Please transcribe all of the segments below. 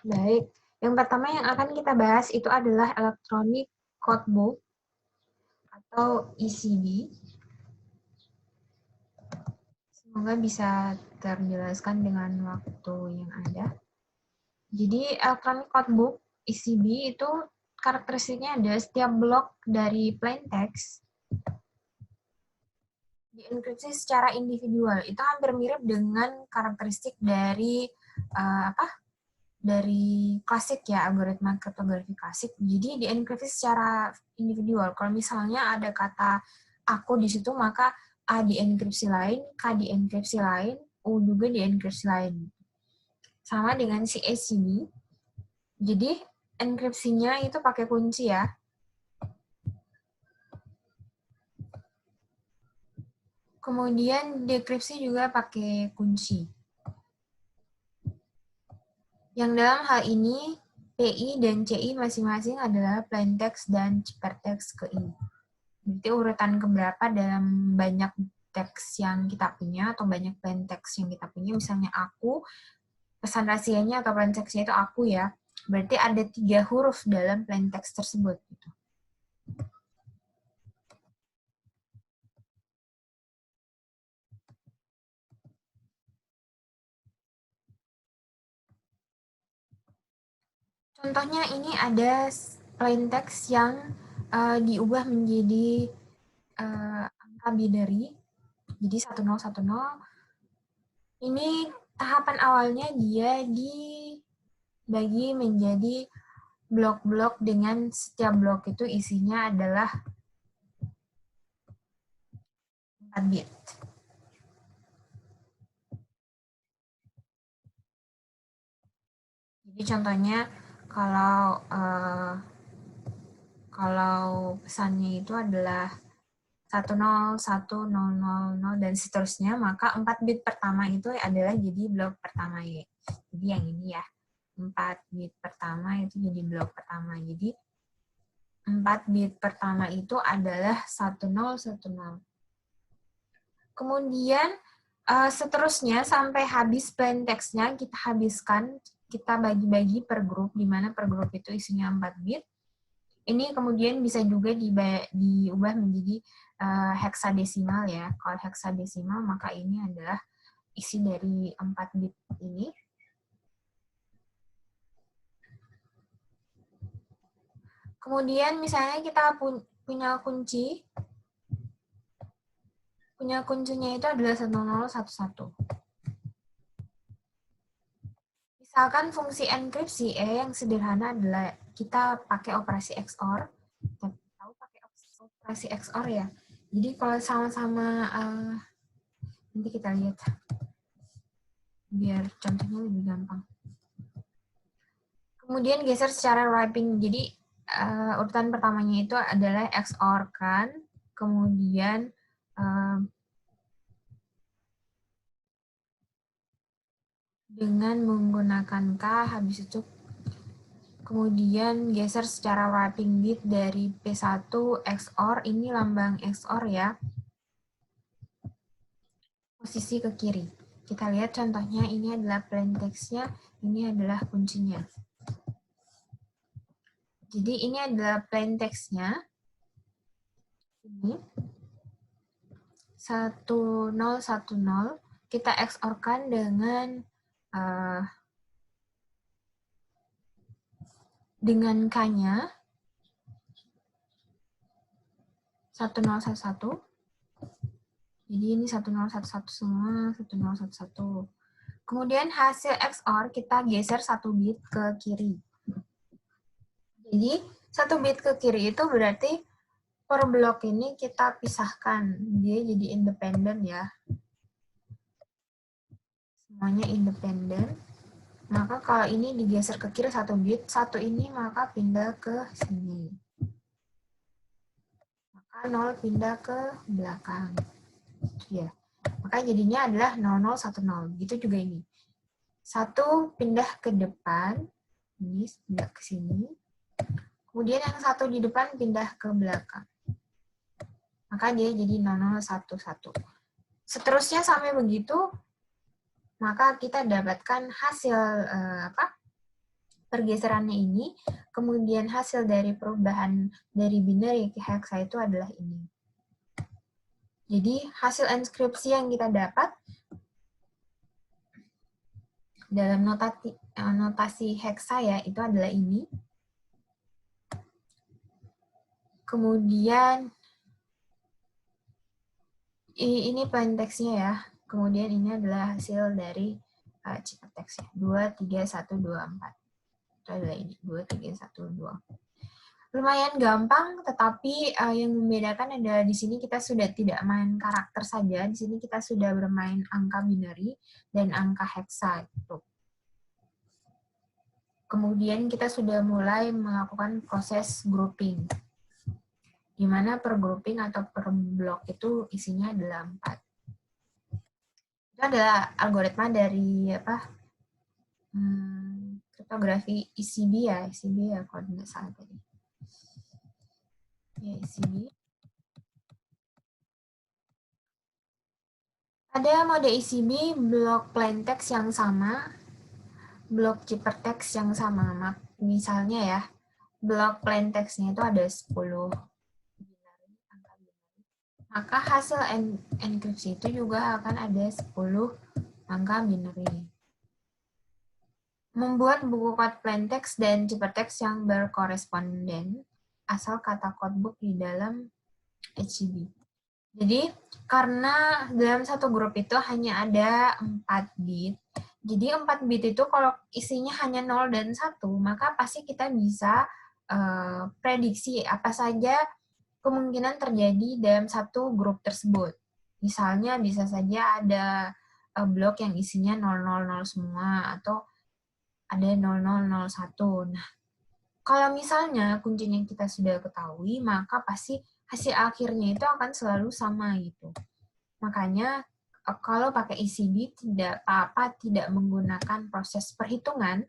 Baik, yang pertama yang akan kita bahas itu adalah Electronic Codebook atau ECB. Semoga bisa terjelaskan dengan waktu yang ada. Jadi Electronic Codebook ECB itu karakteristiknya ada setiap blok dari plain text dienkripsi secara individual. Itu hampir mirip dengan karakteristik dari dari klasik ya, algoritma kriptografi klasik. Jadi dienkripsi secara individual. Kalau misalnya ada kata aku di situ, maka A dienkripsi lain, K dienkripsi lain, U juga dienkripsi lain. Sama dengan si ACB. Jadi enkripsinya itu pakai kunci ya. Kemudian dekripsi juga pakai kunci. Yang dalam hal ini, PI dan CI masing-masing adalah plain text dan ciphertext ke I. Berarti urutan keberapa dalam banyak teks yang kita punya atau banyak plain text yang kita punya. Misalnya aku, pesan rahasianya atau plain text-nya itu aku ya. Berarti ada 3 huruf dalam plain text tersebut. Gitu. Contohnya ini ada plain text yang diubah menjadi angka binary. Jadi 1010. Ini tahapan awalnya dia dibagi menjadi blok-blok dengan setiap blok itu isinya adalah 4 bit. Jadi contohnya kalau pesannya itu adalah 101000 dan seterusnya, maka 4 bit pertama itu adalah jadi blok pertama ya. Jadi yang ini ya, 4 bit pertama itu jadi blok pertama. Jadi 4 bit pertama itu adalah 1010. Kemudian seterusnya sampai habis plain text-nya kita habiskan, kita bagi-bagi per grup, di mana per grup itu isinya 4 bit. Ini kemudian bisa juga diubah menjadi heksadesimal ya. Kalau heksadesimal maka ini adalah isi dari 4 bit ini. Kemudian misalnya kita punya kuncinya itu adalah 1011. Misalkan fungsi enkripsi yang sederhana adalah kita pakai operasi XOR. Kita tahu pakai operasi XOR ya. Jadi kalau sama-sama nanti kita lihat biar contohnya lebih gampang. Kemudian geser secara wrapping. Jadi urutan pertamanya itu adalah XOR kan, kemudian dengan menggunakan K, habis itu kemudian geser secara wrapping bit dari P1 XOR, ini lambang XOR ya, posisi ke kiri. Kita lihat contohnya, ini adalah plain text-nya, ini adalah kuncinya. Jadi ini adalah plain text-nya. Ini 1010, kita XOR-kan dengan K-nya 1011. Jadi ini 1011 semua, 1011. Kemudian hasil XOR kita geser 1 bit ke kiri. Jadi 1 bit ke kiri itu berarti per blok ini kita pisahkan. Dia jadi independen ya. Semuanya independen. Maka kalau ini digeser ke kiri 1 bit, 1 ini maka pindah ke sini. Maka 0 pindah ke belakang. Ya. Maka jadinya adalah 0010. Begitu juga ini. 1 pindah ke depan, ini pindah ke sini. Kemudian yang 1 di depan pindah ke belakang. Maka dia jadi 0011. Seterusnya sampai begitu, maka kita dapatkan hasil pergeserannya ini, kemudian hasil dari perubahan dari binary ke hexa itu adalah ini. Jadi hasil enskripsi yang kita dapat dalam notasi hexa ya, itu adalah ini. Kemudian ini plain text-nya ya. Kemudian ini adalah hasil dari ciphertext-nya. 2, 3, 1, 2, 4. Itu adalah ini, 2, 3, 1, 2. Lumayan gampang, tetapi yang membedakan adalah di sini kita sudah tidak main karakter saja, di sini kita sudah bermain angka binary dan angka hexa. Gitu. Kemudian kita sudah mulai melakukan proses grouping, di mana per grouping atau per blok itu isinya adalah 4. Itu adalah algoritma dari kriptografi ECB ya, kalau tidak salah tadi. Ya, ECB. Ada mode ECB, blok plaintext yang sama, blok ciphertext yang sama. Misalnya ya, blok plaintext-nya itu ada 10 binary, angka binary. Maka hasil enkripsi itu juga akan ada 10 angka binary. Membuat buku code plaintext dan ciphertext yang berkoresponden asal kata codebook di dalam HCB. Jadi, karena dalam satu grup itu hanya ada 4 bit, jadi 4 bit itu kalau isinya hanya 0 dan 1, maka pasti kita bisa prediksi apa saja kemungkinan terjadi dalam satu grup tersebut. Misalnya bisa saja ada blok yang isinya 000 semua, atau ada 0001. Nah, kalau misalnya kuncinya kita sudah ketahui, maka pasti hasil akhirnya itu akan selalu sama gitu. Makanya kalau pakai ECB tidak apa-apa tidak menggunakan proses perhitungan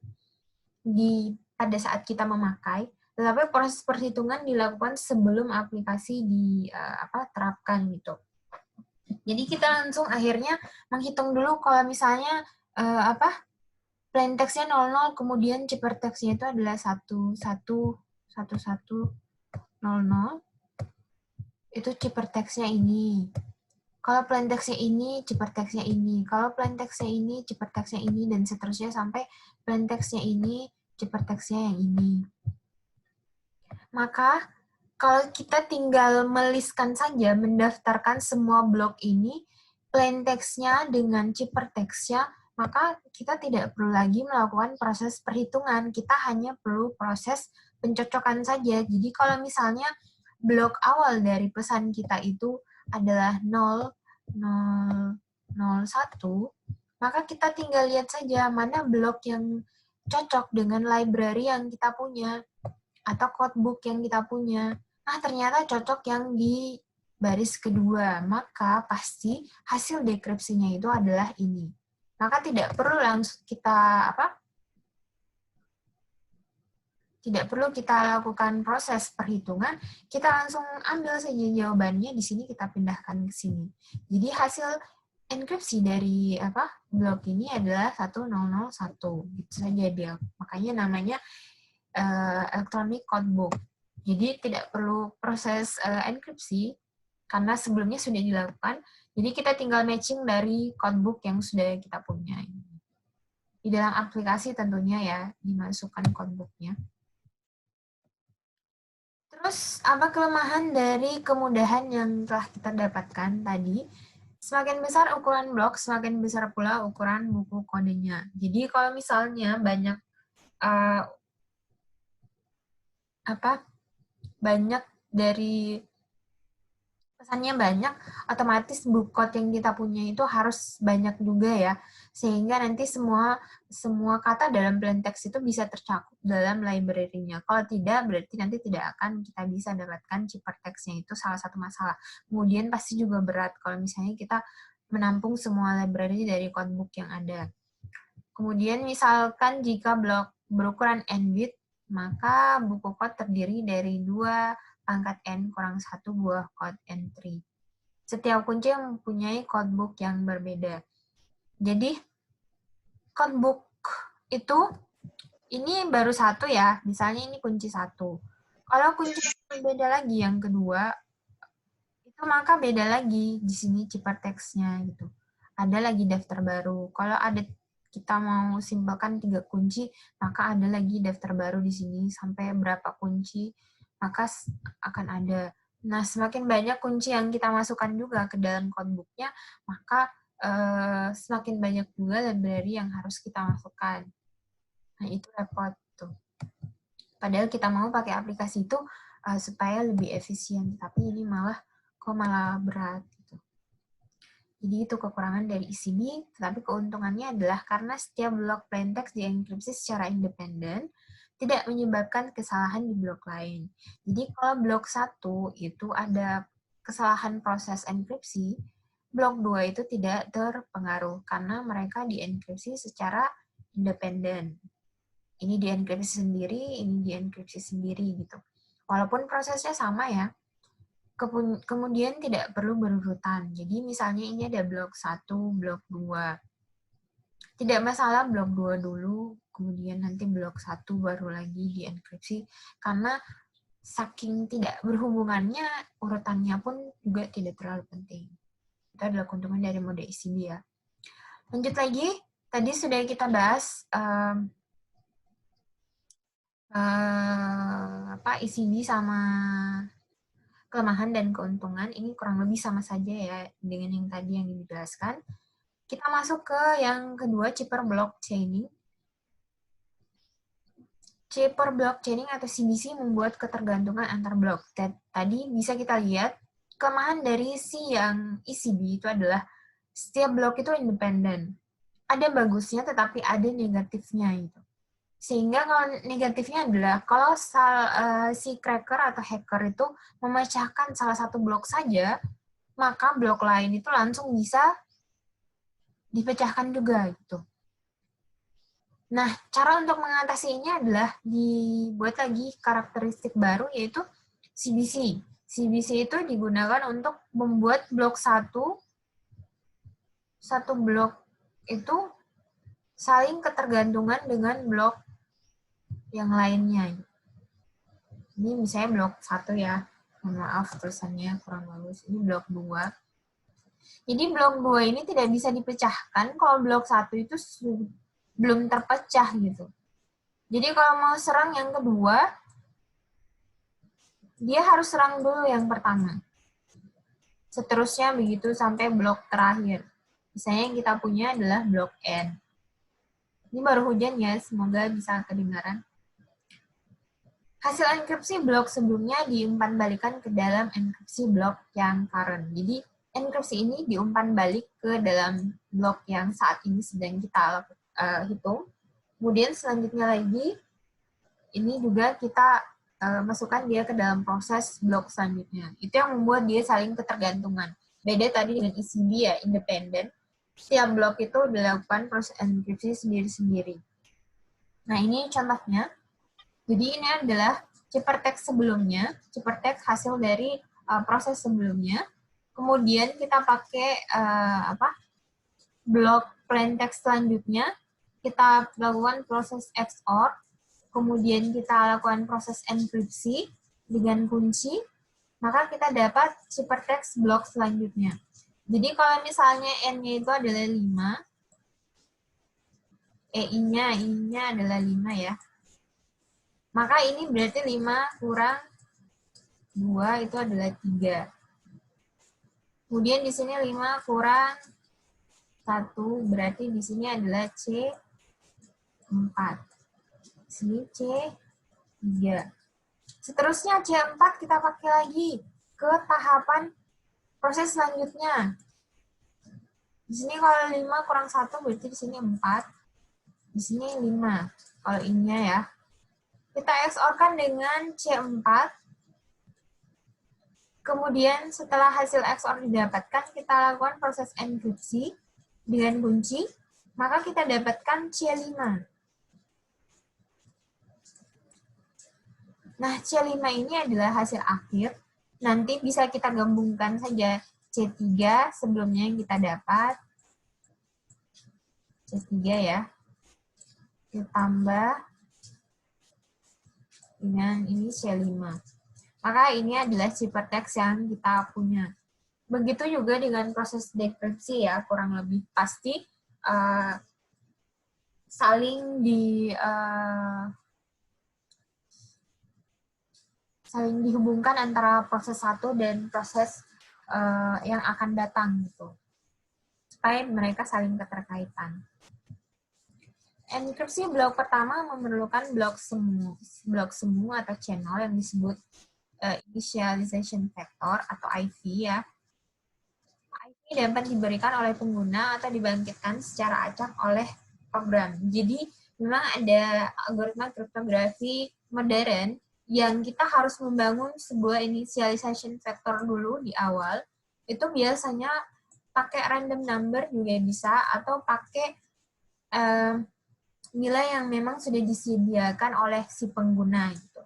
pada saat kita memakai, tetapi proses perhitungan dilakukan sebelum aplikasi diterapkan gitu. Jadi kita langsung akhirnya menghitung dulu kalau misalnya plain text-nya 00, kemudian ciphertext-nya itu adalah 111100. Itu ciphertext-nya ini. Kalau plain text-nya ini, ciphertext-nya ini. Kalau plain text-nya ini, ciphertext-nya ini, dan seterusnya sampai plain text-nya ini, ciphertext-nya yang ini. Maka, kalau kita tinggal meliskan saja, mendaftarkan semua blok ini, plain text-nya dengan ciphertext-nya, maka kita tidak perlu lagi melakukan proses perhitungan. Kita hanya perlu proses pencocokan saja. Jadi kalau misalnya blok awal dari pesan kita itu adalah 0, 0, 0, 1, maka kita tinggal lihat saja mana blok yang cocok dengan library yang kita punya atau codebook yang kita punya. Nah, ternyata cocok yang di baris kedua, maka pasti hasil dekripsinya itu adalah ini. Maka tidak perlu langsung kita lakukan proses perhitungan, kita langsung ambil saja jawabannya di sini, kita pindahkan ke sini. Jadi hasil enkripsi dari blok ini adalah 1001, gitu saja dia. Makanya namanya electronic codebook. Jadi tidak perlu proses enkripsi karena sebelumnya sudah dilakukan. Jadi kita tinggal matching dari codebook yang sudah kita punya. Di dalam aplikasi tentunya ya, dimasukkan codebooknya. Terus, apa kelemahan dari kemudahan yang telah kita dapatkan tadi? Semakin besar ukuran blok, semakin besar pula ukuran buku kodenya. Jadi kalau misalnya banyak banyak dari pesannya banyak, otomatis book code yang kita punya itu harus banyak juga ya, sehingga nanti semua kata dalam plain text itu bisa tercakup dalam library-nya. Kalau tidak, berarti nanti tidak akan kita bisa dapatkan ciphertext-nya, itu salah satu masalah. Kemudian pasti juga berat kalau misalnya kita menampung semua library dari codebook yang ada. Kemudian misalkan jika blok berukuran n bit, maka buku code terdiri dari 2 pangkat n kurang 1 buah code n3. Setiap kunci mempunyai codebook yang berbeda. Jadi, codebook itu ini baru satu ya, misalnya ini kunci satu. Kalau kunci beda lagi yang kedua, itu maka beda lagi di sini ciphertextnya gitu. Ada lagi daftar baru. Kalau ada kita mau simpelkan 3 kunci, maka ada lagi daftar baru di sini sampai berapa kunci, maka akan ada. Nah, semakin banyak kunci yang kita masukkan juga ke dalam codebook-nya, maka semakin banyak juga library yang harus kita masukkan. Nah, itu repot tuh. Padahal kita mau pakai aplikasi itu supaya lebih efisien, tapi ini malah berat gitu. Jadi itu kekurangan dari ECB, tetapi keuntungannya adalah karena setiap blok plaintext dienkripsi secara independen, tidak menyebabkan kesalahan di blok lain. Jadi kalau blok 1 itu ada kesalahan proses enkripsi, blok 2 itu tidak terpengaruh karena mereka dienkripsi secara independen. Ini dienkripsi sendiri, ini dienkripsi sendiri gitu. Walaupun prosesnya sama ya, kemudian tidak perlu berurutan. Jadi misalnya ini ada blok 1, blok 2. Tidak masalah blok 2 dulu, kemudian nanti blok 1 baru lagi dienkripsi, karena saking tidak berhubungannya, urutannya pun juga tidak terlalu penting. Itu adalah keuntungan dari mode ECB ya. Lanjut lagi, tadi sudah kita bahas ECB sama kelemahan dan keuntungan. Ini kurang lebih sama saja ya dengan yang tadi yang dijelaskan. Kita masuk ke yang kedua, Chipper Block Chaining. Chipper Block Chaining atau CBC membuat ketergantungan antar blok. Tadi bisa kita lihat, kelemahan dari yang ECB itu adalah setiap blok itu independen. Ada bagusnya tetapi ada negatifnya itu. Sehingga kalau negatifnya adalah kalau si cracker atau hacker itu memecahkan salah satu blok saja, maka blok lain itu langsung bisa dipecahkan juga gitu. Nah, cara untuk mengatasinya adalah dibuat lagi karakteristik baru yaitu CBC. CBC itu digunakan untuk membuat blok satu blok itu saling ketergantungan dengan blok yang lainnya. Ini misalnya blok 1 ya. Mohon maaf tulisannya kurang bagus. Ini blok 2. Jadi blok 2 ini tidak bisa dipecahkan kalau blok 1 itu belum terpecah gitu. Jadi kalau mau serang yang kedua, dia harus serang dulu yang pertama. Seterusnya begitu sampai blok terakhir. Misalnya yang kita punya adalah blok N. Ini baru hujan ya, semoga bisa kedengaran. Hasil enkripsi blok sebelumnya diumpan balikan ke dalam enkripsi blok yang current. Jadi enkripsi ini diumpan balik ke dalam blok yang saat ini sedang kita hitung. Kemudian selanjutnya lagi, ini juga kita masukkan dia ke dalam proses blok selanjutnya. Itu yang membuat dia saling ketergantungan. Beda tadi dengan ECB ya, independen. Setiap blok itu dilakukan proses enkripsi sendiri-sendiri. Nah, ini contohnya. Jadi ini adalah ciphertext sebelumnya, ciphertext hasil dari proses sebelumnya. Kemudian kita pakai blok plaintext selanjutnya, kita lakukan proses XOR, kemudian kita lakukan proses enkripsi dengan kunci, maka kita dapat ciphertext blok selanjutnya. Jadi kalau misalnya N-nya itu adalah 5, I-nya adalah 5 ya. Maka ini berarti 5 kurang 2 itu adalah 3. Kemudian di sini 5 kurang 1 berarti di sini adalah C4. Di sini C3. Seterusnya C4 kita pakai lagi ke tahapan proses selanjutnya. Di sini kalau 5 kurang 1 berarti di sini 4. Di sini 5. Kalau I-nya ya. Kita XOR-kan dengan C4. Kemudian setelah hasil XOR didapatkan, kita lakukan proses enkripsi dengan kunci, maka kita dapatkan C5. Nah, C5 ini adalah hasil akhir. Nanti bisa kita gabungkan saja C3 sebelumnya yang kita dapat. C3 ya. Ditambah dengan ini C5. Maka ini adalah ciphertext yang kita punya. Begitu juga dengan proses dekripsi ya, kurang lebih pasti saling dihubungkan antara proses satu dan proses yang akan datang gitu, supaya mereka saling keterkaitan. Enkripsi blok pertama memerlukan blok semu atau channel yang disebut initialization factor atau IV ya. IV dapat diberikan oleh pengguna atau dibangkitkan secara acak oleh program. Jadi memang ada algoritma kriptografi modern yang kita harus membangun sebuah initialization factor dulu di awal. Itu biasanya pakai random number juga bisa, atau pakai nilai yang memang sudah disediakan oleh si pengguna gitu.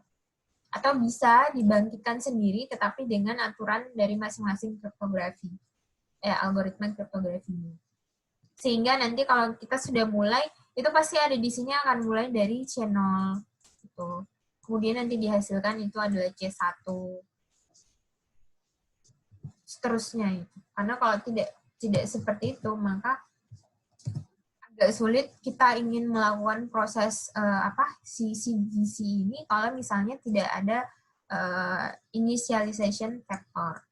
Atau bisa dibangkitkan sendiri tetapi dengan aturan dari masing-masing kriptografi. Algoritma kriptografi. Sehingga nanti kalau kita sudah mulai, itu pasti ada di sini akan mulai dari channel gitu. Kemudian nanti dihasilkan itu adalah C1. Seterusnya itu. Karena kalau tidak seperti itu, maka agak sulit kita ingin melakukan proses CGC ini kalau misalnya tidak ada initialization factor.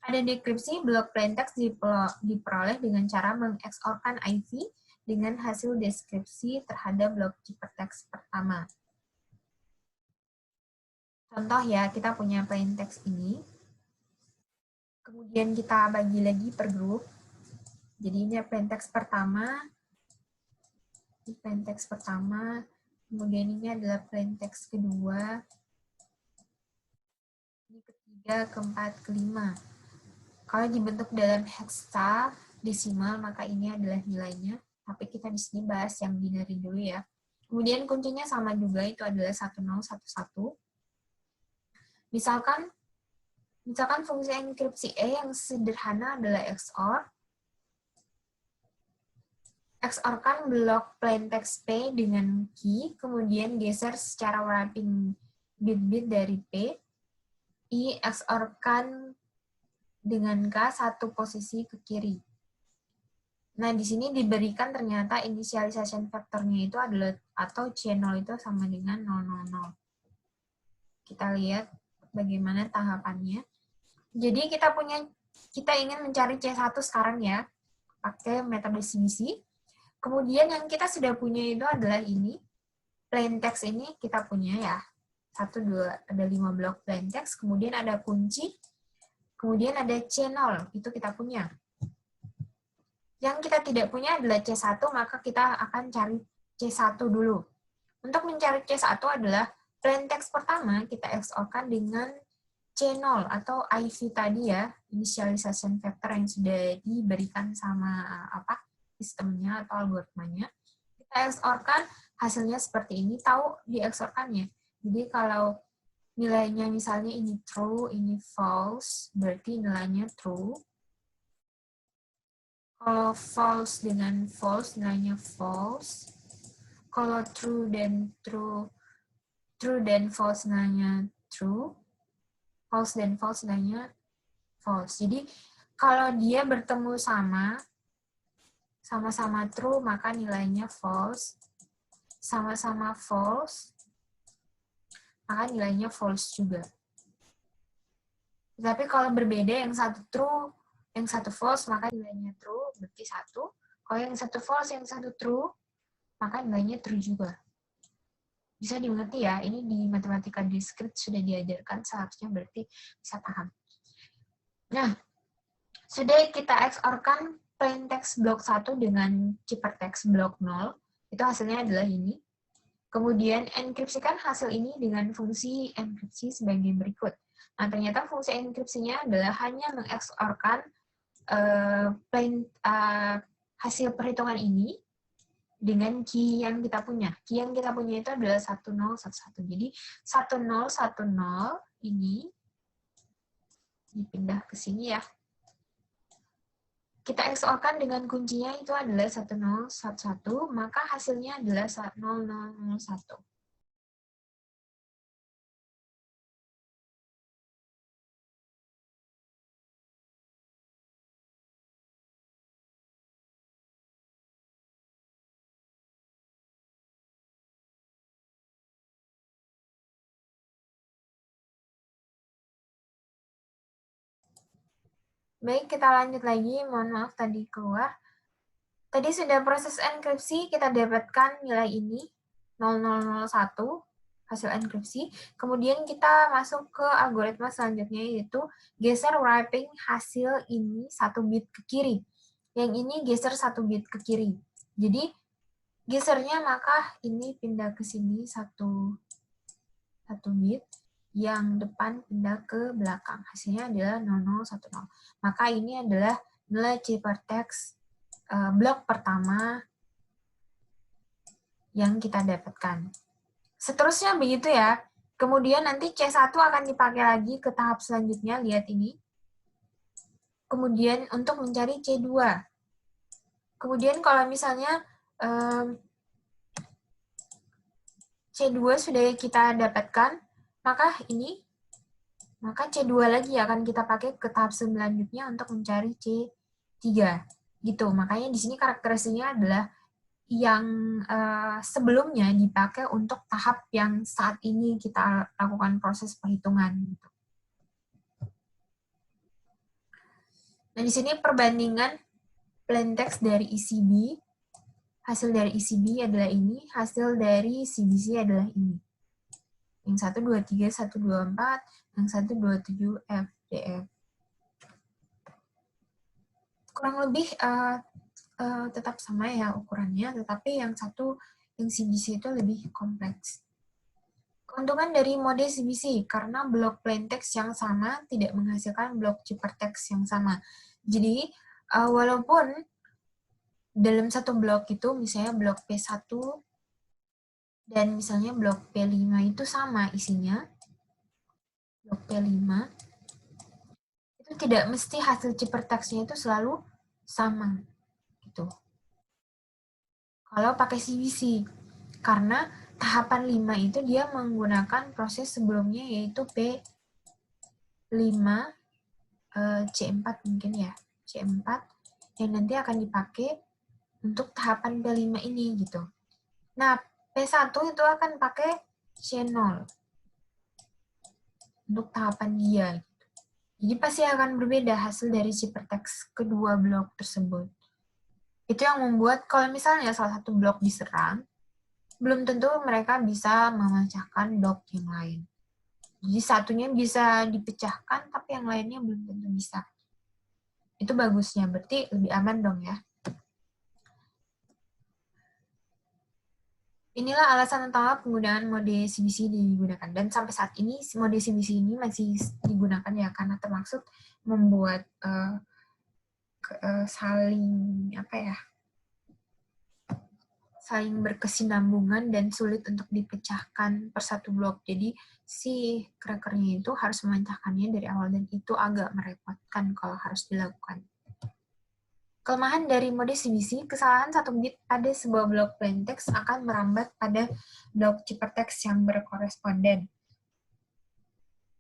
Pada dekripsi, blok plaintext diperoleh dengan cara mengexorkan IV dengan hasil deskripsi terhadap blok ciphertext pertama. Contoh ya, kita punya plaintext ini. Kemudian kita bagi lagi per grup. Jadi ini plaintext pertama, kemudian ini adalah plaintext kedua, ini ketiga, keempat, kelima. Kalau dibentuk dalam hexadesimal, maka ini adalah nilainya. Tapi kita di sini bahas yang binary dulu ya. Kemudian kuncinya sama juga, itu adalah 1011. Misalkan fungsi enkripsi E yang sederhana adalah XOR. XOR-kan blok plaintext P dengan key, kemudian geser secara wrapping bit-bit dari P. I XOR-kan dengan K satu posisi ke kiri. Nah, di sini diberikan ternyata initialization factor-nya itu adalah, atau C0 itu sama dengan 000. Kita lihat bagaimana tahapannya. Jadi kita ingin mencari C1 sekarang ya, pakai metode CBC. Kemudian yang kita sudah punya itu adalah ini, plaintext ini kita punya ya, 1, 2, ada 5 blok plaintext, kemudian ada kunci, kemudian ada C0, itu kita punya. Yang kita tidak punya adalah C1, maka kita akan cari C1 dulu. Untuk mencari C1 adalah plaintext pertama kita XOR-kan dengan C0 atau IV tadi ya, initialization factor yang sudah diberikan sama sistemnya atau algoritmanya. Kita XOR-kan hasilnya seperti ini, tahu di XOR-kannya. Jadi kalau nilainya misalnya ini true, ini false, berarti nilainya true. Kalau false dengan false, nilainya false. Kalau true dan false, nilainya true. False dan false, nilainya false. Jadi kalau dia bertemu sama-sama true, maka nilainya false. Sama-sama false, maka nilainya false juga. Tapi kalau berbeda, yang satu true, yang satu false, maka nilainya true, berarti 1. Kalau yang satu false, yang satu true, maka nilainya true juga. Bisa dimengerti ya, ini di matematika diskrit sudah diajarkan, seharusnya berarti bisa paham. Nah, sudah kita XOR-kan plaintext blok 1 dengan ciphertext blok 0, itu hasilnya adalah ini. Kemudian enkripsikan hasil ini dengan fungsi enkripsi sebagai berikut. Nah, ternyata fungsi enkripsinya adalah hanya mengXOR-kan hasil perhitungan ini dengan key yang kita punya. Key yang kita punya itu adalah 1011. Jadi 1010 ini dipindah ke sini ya. Kita XOR-kan dengan kuncinya itu adalah 1011, maka hasilnya adalah 0001. Baik, kita lanjut lagi. Mohon maaf tadi keluar. Tadi sudah proses enkripsi, kita dapatkan nilai ini, 0001, hasil enkripsi. Kemudian kita masuk ke algoritma selanjutnya, yaitu geser wrapping hasil ini 1 bit ke kiri. Yang ini geser 1 bit ke kiri. Jadi, gesernya maka ini pindah ke sini 1 bit, yang depan pindah ke belakang. Hasilnya adalah 0010. Maka ini adalah nilai ciphertext blok pertama yang kita dapatkan. Seterusnya begitu ya. Kemudian nanti C1 akan dipakai lagi ke tahap selanjutnya, lihat ini. Kemudian untuk mencari C2. Kemudian kalau misalnya C2 sudah kita dapatkan, maka C2 lagi akan kita pakai ke tahap selanjutnya untuk mencari C3. Gitu. Makanya di sini karakteristiknya adalah yang sebelumnya dipakai untuk tahap yang saat ini kita lakukan proses perhitungan. Gitu. Nah, di sini perbandingan plaintext dari ECB, hasil dari ECB adalah ini, hasil dari CBC adalah ini. Yang 123, 124, yang 127 FDF. Kurang lebih tetap sama ya ukurannya, tetapi yang satu, yang CBC itu lebih kompleks. Keuntungan dari mode CBC, karena blok plaintext yang sama tidak menghasilkan blok ciphertext yang sama. Jadi, walaupun dalam satu blok itu, misalnya blok P1 dan misalnya blok P5 itu sama isinya, blok P5, itu tidak mesti hasil ciphertextnya itu selalu sama. Gitu. Kalau pakai CBC, karena tahapan 5 itu dia menggunakan proses sebelumnya yaitu P5, C4 mungkin ya, C4, yang nanti akan dipakai untuk tahapan P5 ini gitu. Nah, P1 itu akan pakai C0 untuk tahapan dia. Gitu. Jadi pasti akan berbeda hasil dari ciphertext kedua blok tersebut. Itu yang membuat kalau misalnya salah satu blok diserang, belum tentu mereka bisa memecahkan blok yang lain. Jadi satunya bisa dipecahkan, tapi yang lainnya belum tentu bisa. Itu bagusnya, berarti lebih aman dong ya. Inilah alasan utama penggunaan mode CBC digunakan. Dan sampai saat ini, mode CBC ini masih digunakan ya, karena termaksud membuat saling berkesinambungan dan sulit untuk dipecahkan per satu blok. Jadi si crackernya itu harus memecahkannya dari awal dan itu agak merepotkan kalau harus dilakukan. Kelemahan dari mode CBC, kesalahan 1 bit pada sebuah blok plaintext akan merambat pada blok ciphertext yang berkoresponden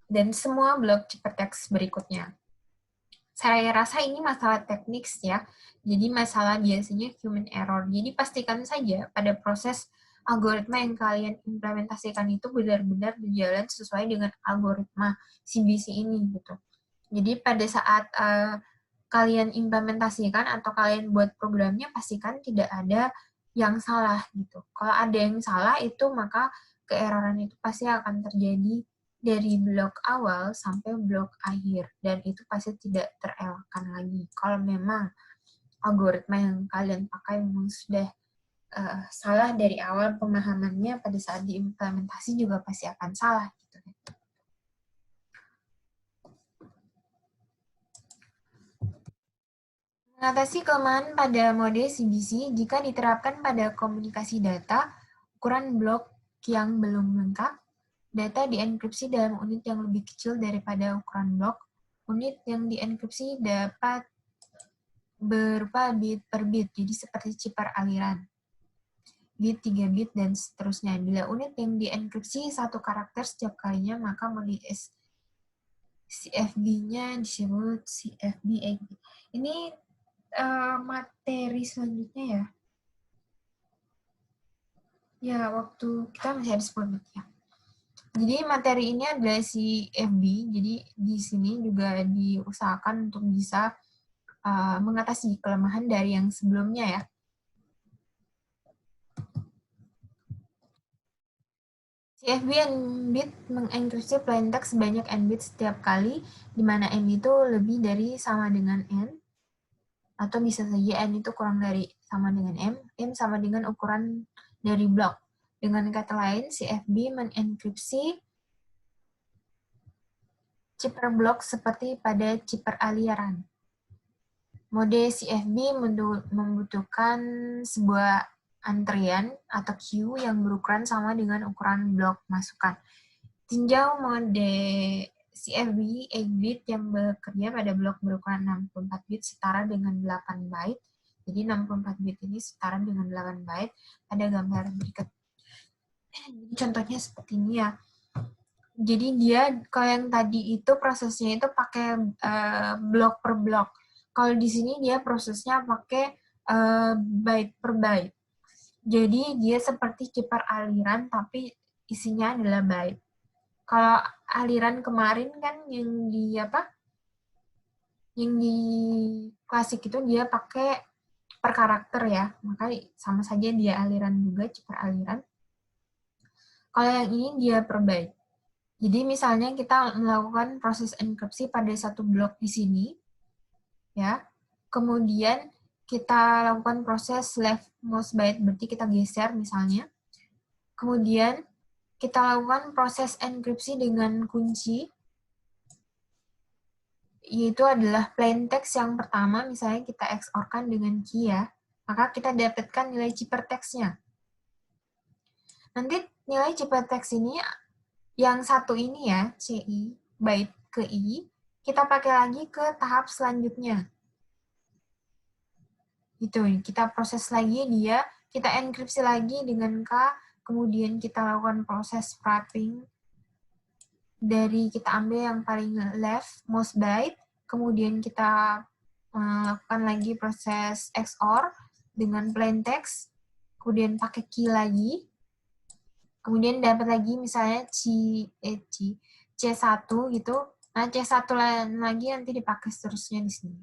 dan semua blok ciphertext berikutnya. Saya rasa ini masalah teknik ya, jadi masalah biasanya human error. Jadi pastikan saja pada proses algoritma yang kalian implementasikan itu benar-benar berjalan sesuai dengan algoritma CBC ini gitu. Jadi pada saat kalian implementasikan atau kalian buat programnya, pastikan tidak ada yang salah gitu. Kalau ada yang salah itu maka keeroran itu pasti akan terjadi dari blok awal sampai blok akhir, dan itu pasti tidak terelakkan lagi. Kalau memang algoritma yang kalian pakai memang sudah salah dari awal pemahamannya, pada saat diimplementasi juga pasti akan salah. Gitu. Mengatasi kelemahan pada mode CBC, jika diterapkan pada komunikasi data, ukuran blok yang belum lengkap, data dienkripsi dalam unit yang lebih kecil daripada ukuran blok. Unit yang dienkripsi dapat berupa bit per bit, jadi seperti chipper aliran. Bit, 3 bit, dan seterusnya. Bila unit yang dienkripsi satu karakter setiap kalinya, maka mode CFB-nya disebut CFB. Ini materi selanjutnya ya. Ya, waktu kita masih ada 10 menit ya. Jadi materi ini adalah CFB, jadi di sini juga diusahakan untuk bisa mengatasi kelemahan dari yang sebelumnya ya. CFB n-bit mengenkripsi plaintext sebanyak n-bit setiap kali, di mana n itu lebih dari sama dengan n, atau bisa saja n itu kurang dari sama dengan m sama dengan ukuran dari blok. Dengan kata lain, CFB mengenkripsi chip per blok seperti pada chip per aliran. Mode CFB membutuhkan sebuah antrian atau queue yang berukuran sama dengan ukuran blok masukan. Tinjau mode CFB 8-bit yang bekerja pada blok berukuran 64 bit setara dengan 8 byte. Jadi 64 bit ini setara dengan 8 byte pada gambar berikut. Jadi contohnya seperti ini ya. Jadi dia kalau yang tadi itu prosesnya itu pakai blok per blok. Kalau di sini dia prosesnya pakai byte per byte. Jadi dia seperti chip per aliran tapi isinya adalah byte. Kalau aliran kemarin kan yang di Yang di klasik itu dia pakai per karakter ya. Maka sama saja dia aliran juga, chip per aliran. Kalau yang ini dia per byte. Jadi misalnya kita melakukan proses enkripsi pada satu blok di sini, ya. Kemudian kita lakukan proses leftmost byte, berarti kita geser misalnya. Kemudian kita lakukan proses enkripsi dengan kunci, yaitu adalah plaintext yang pertama, misalnya kita XOR-kan dengan key ya, maka kita dapatkan nilai ciphertext-nya. Nanti nilai ciphertext ini yang satu ini ya, CI, byte ke I, kita pakai lagi ke tahap selanjutnya. Itu, kita proses lagi dia, kita enkripsi lagi dengan K, kemudian kita lakukan proses wrapping, dari kita ambil yang paling left, most byte, kemudian kita lakukan lagi proses XOR dengan plaintext, kemudian pakai key lagi, kemudian dapat lagi misalnya C1 gitu. Nah, C1 lagi nanti dipakai seterusnya di sini.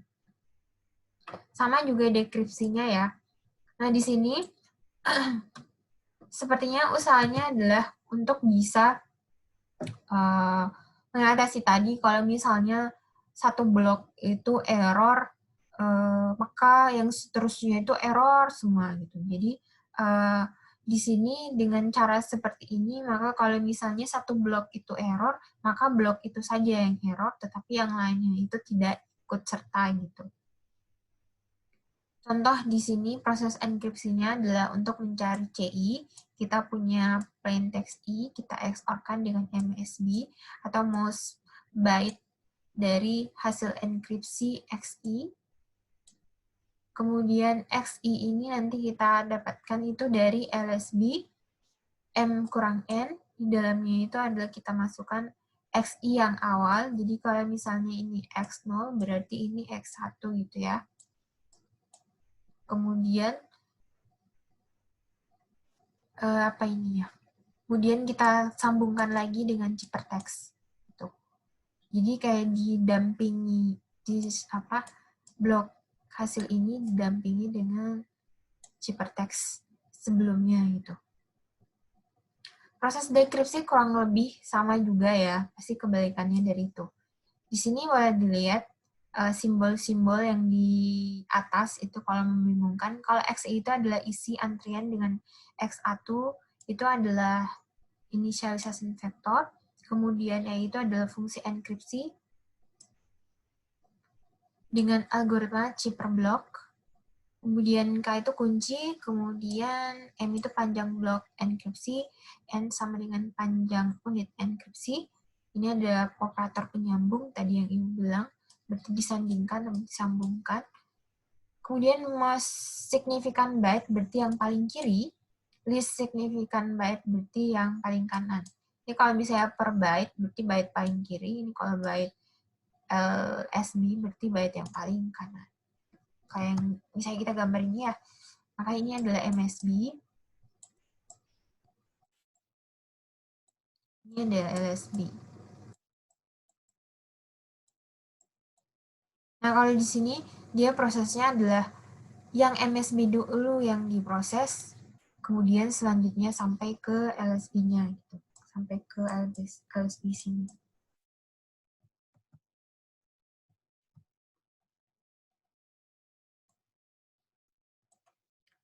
Sama juga dekripsinya ya. Nah, di sini sepertinya usahanya adalah untuk bisa mengatasi tadi kalau misalnya satu blok itu error, maka yang seterusnya itu error semua gitu. Jadi di sini dengan cara seperti ini, maka kalau misalnya satu blok itu error, maka blok itu saja yang error, tetapi yang lainnya itu tidak ikut serta gitu. Contoh di sini proses enkripsinya adalah untuk mencari CI, kita punya plaintext I, kita XOR-kan dengan MSB atau most byte dari hasil enkripsi XI. Kemudian XI ini nanti kita dapatkan itu dari LSB M kurang N, di dalamnya itu adalah kita masukkan XI yang awal, jadi kalau misalnya ini X0 berarti ini X1 gitu ya. Kemudian apa ini ya? Kemudian kita sambungkan lagi dengan ciphertext. Gitu. Jadi kayak didampingi di blok hasil ini didampingi dengan ciphertext sebelumnya gitu. Proses dekripsi kurang lebih sama juga ya, pasti kebalikannya dari itu. Di sini boleh dilihat simbol-simbol yang di atas itu kalau membingungkan. Kalau XI itu adalah isi antrian dengan X1 itu adalah initialization vector, kemudian E itu adalah fungsi enkripsi dengan algoritma chip per blok, kemudian K itu kunci, kemudian M itu panjang blok enkripsi, N sama dengan panjang unit enkripsi. Ini ada operator penyambung tadi yang Ibu bilang, berarti disandingkan atau disambungkan. Kemudian most significant byte berarti yang paling kiri, least significant byte berarti yang paling kanan. Ini kalau misalnya per byte berarti byte paling kiri, ini kalau byte LSB berarti byte yang paling kanan. Kayak yang misalnya kita gambar ini ya, maka ini adalah MSB. Ini ada LSB. Nah, kalau di sini dia prosesnya adalah yang MSB dulu yang diproses, kemudian selanjutnya sampai ke LSB-nya gitu. Sampai ke LSB sini.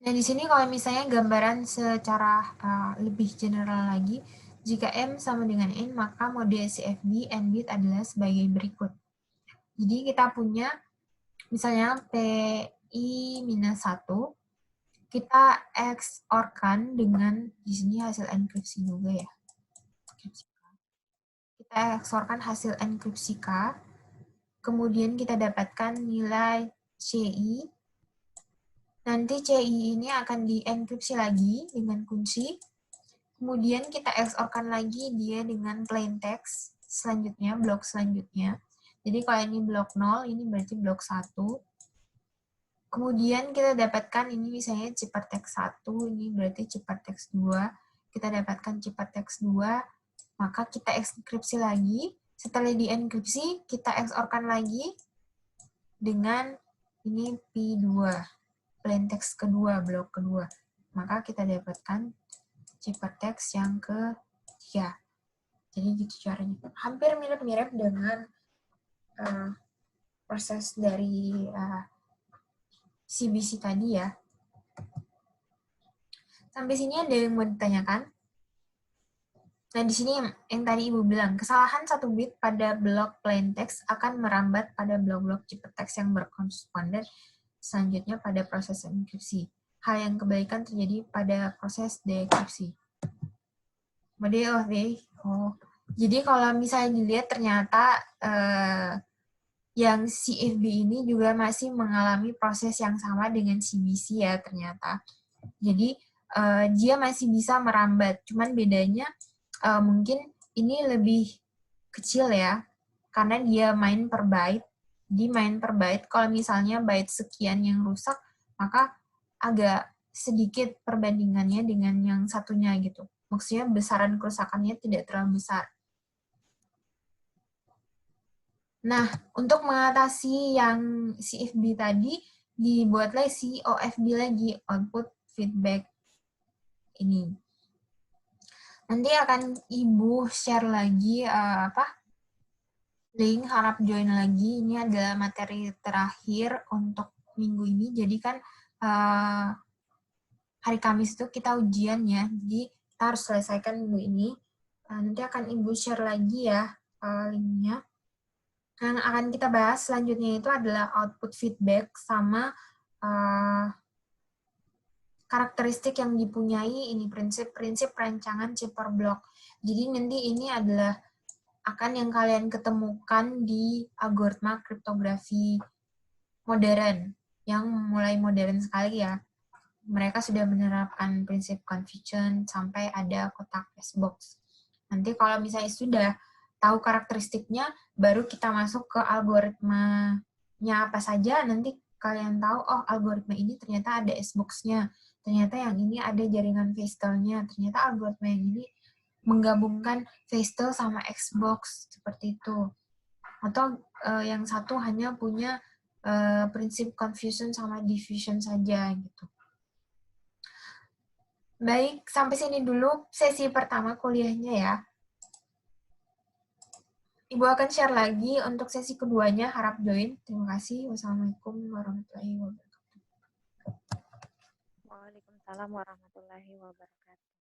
Nah, di sini kalau misalnya gambaran secara lebih general lagi, jika M sama dengan N, maka mode CFB and bit adalah sebagai berikut. Jadi kita punya misalnya PI-1, kita XOR-kan dengan di sini hasil enkripsi juga ya. Kita XOR-kan hasil enkripsi K, kemudian kita dapatkan nilai CI. Nanti CI ini akan dienkripsi lagi dengan kunci. Kemudian kita XOR-kan lagi dia dengan plain text selanjutnya, blok selanjutnya. Jadi kalau ini blok 0, ini berarti blok 1. Kemudian kita dapatkan ini misalnya ciphertext 1, ini berarti ciphertext 2. Kita dapatkan ciphertext 2, maka kita enkripsi lagi. Setelah dienkripsi, kita XOR-kan lagi dengan ini P2, plain text kedua, blok kedua. Maka kita dapatkan ciphertext yang ketiga. Jadi gitu caranya. Hampir mirip-mirip dengan proses dari CBC tadi ya. Sampai sini ada yang mau ditanyakan? Nah, di sini yang tadi Ibu bilang, kesalahan 1 bit pada blok plain text akan merambat pada blok-blok ciphertext yang berkoresponden selanjutnya pada proses enkripsi. Hal yang kebalikan terjadi pada proses dekripsi. Jadi kalau misalnya dilihat ternyata yang CFB ini juga masih mengalami proses yang sama dengan CBC ya ternyata. Jadi dia masih bisa merambat, cuman bedanya mungkin ini lebih kecil ya, karena dia main per byte. Di main per byte, kalau misalnya byte sekian yang rusak, maka agak sedikit perbandingannya dengan yang satunya gitu. Maksudnya besaran kerusakannya tidak terlalu besar. Nah, untuk mengatasi yang CFB tadi, dibuatlah si OFB lagi, output feedback ini. Nanti akan Ibu share lagi link, harap join lagi. Ini adalah materi terakhir untuk minggu ini. Jadi kan hari Kamis itu kita ujian ya. Jadi kita harus selesaikan minggu ini. Nanti akan Ibu share lagi ya linknya. Yang akan kita bahas selanjutnya itu adalah output feedback sama karakteristik yang dipunyai ini prinsip-prinsip rancangan chip per block. Jadi nanti ini adalah akan yang kalian ketemukan di algoritma kriptografi modern, yang mulai modern sekali ya. Mereka sudah menerapkan prinsip confusion sampai ada kotak S-box. Nanti kalau misalnya sudah tahu karakteristiknya, baru kita masuk ke algoritmanya apa saja, nanti kalian tahu, oh algoritma ini ternyata ada S-box-nya, ternyata yang ini ada jaringan Feistel-nya, ternyata algoritma yang ini menggabungkan Feistel sama Xbox seperti itu. Atau yang satu hanya punya prinsip confusion sama diffusion saja gitu. Baik, sampai sini dulu sesi pertama kuliahnya ya. Ibu akan share lagi untuk sesi keduanya, harap join. Terima kasih. Wassalamualaikum warahmatullahi wabarakatuh. Waalaikumsalam warahmatullahi wabarakatuh.